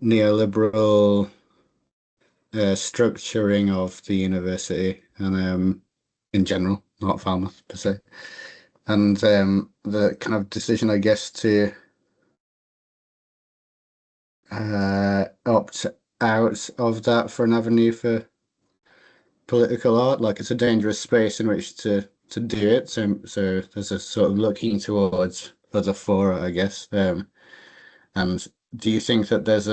[SPEAKER 6] neoliberal structuring of the university, and in general, not Falmouth per se, and the kind of decision, I guess, to opt out of that for an avenue for political art. Like, it's a dangerous space in which to do it. So there's a sort of looking towards other fora, I guess. And do you think that there's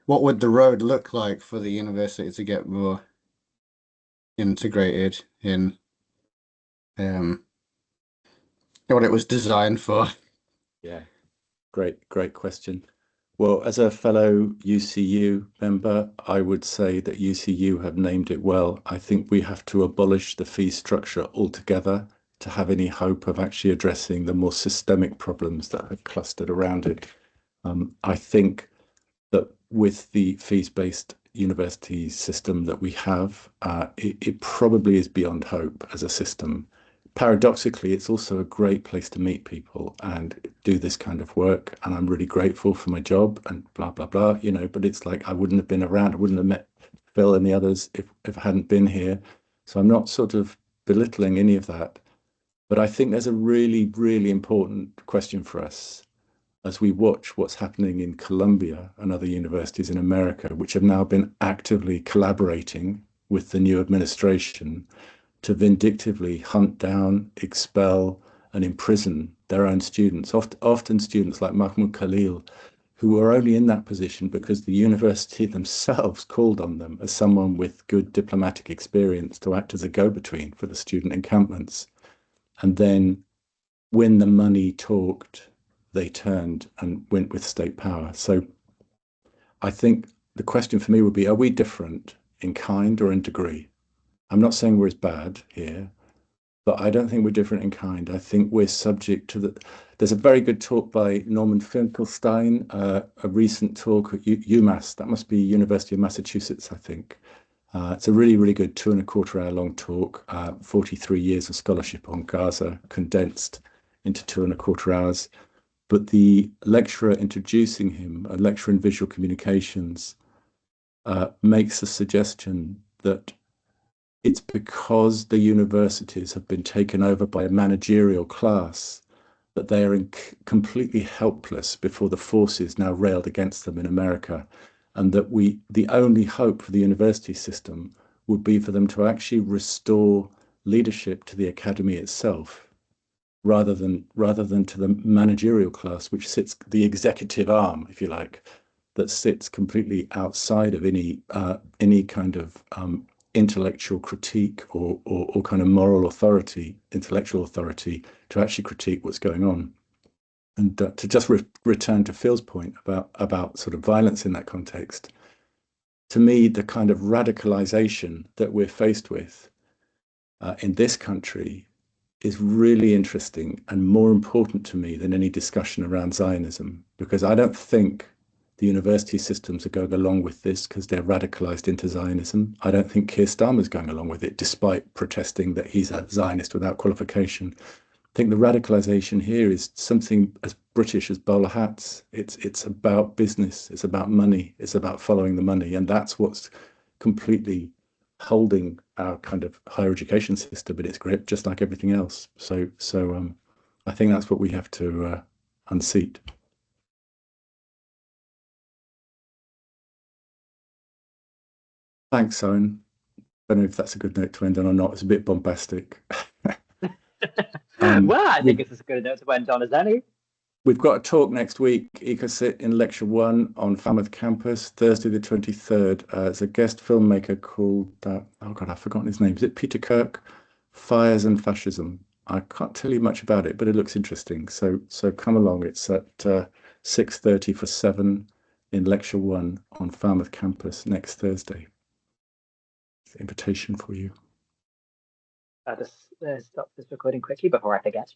[SPEAKER 6] what would the road look like for the university to get more integrated in what it was designed for?
[SPEAKER 1] Yeah, great question. Well, as a fellow UCU member, I would say that UCU have named it well. I think we have to abolish the fee structure altogether to have any hope of actually addressing the more systemic problems that have clustered around it. I think that with the fees-based university system that we have, it probably is beyond hope as a system. Paradoxically, it's also a great place to meet people and do this kind of work. And I'm really grateful for my job and blah, blah, blah, you know, but it's like I wouldn't have been around. I wouldn't have met Phil and the others if I hadn't been here. So I'm not sort of belittling any of that. But I think there's a really, really important question for us as we watch what's happening in Columbia and other universities in America, which have now been actively collaborating with the new administration to vindictively hunt down, expel, and imprison their own students, often students like Mahmoud Khalil, who were only in that position because the university themselves called on them as someone with good diplomatic experience to act as a go-between for the student encampments. And then when the money talked, they turned and went with state power. So I think the question for me would be, are we different in kind or in degree? I'm not saying we're as bad here, but I don't think we're different in kind. I think we're subject to there's a very good talk by Norman Finkelstein, a recent talk at UMass, that must be University of Massachusetts, I think. It's a really, really good 2.25 hour long talk, 43 years of scholarship on Gaza condensed into 2.25 hours. But the lecturer introducing him, a lecturer in visual communications, makes a suggestion that it's because the universities have been taken over by a managerial class but they are completely helpless before the forces now railed against them in America, and that the only hope for the university system would be for them to actually restore leadership to the academy itself, rather than to the managerial class, which sits the executive arm, if you like, that sits completely outside of any kind of intellectual critique or kind of moral authority, intellectual authority to actually critique what's going on. And to just return to Phil's point about sort of violence in that context, to me, the kind of radicalization that we're faced with in this country is really interesting and more important to me than any discussion around Zionism, because I don't think the university systems are going along with this because they're radicalized into Zionism. I don't think Keir Starmer's going along with it, despite protesting that he's a Zionist without qualification. I think the radicalization here is something as British as bowler hats. It's about business, it's about money, it's about following the money, and that's what's completely holding our kind of higher education system in its grip, just like everything else. So I think that's what we have to unseat. Thanks, Owen. I don't know if that's a good note to end on or not. It's a bit bombastic.
[SPEAKER 2] Well, I think it's as good a note to end on as any.
[SPEAKER 1] We've got a talk next week, EcoCit, in Lecture 1 on Falmouth campus, Thursday the 23rd. It's a guest filmmaker called, oh God, I've forgotten his name. Is it Peter Kirk? Fires and Fascism. I can't tell you much about it, but it looks interesting. So come along. It's at 6:30 for 7 in Lecture 1 on Falmouth campus next Thursday. Invitation for you.
[SPEAKER 2] I'll just stop this recording quickly before I forget.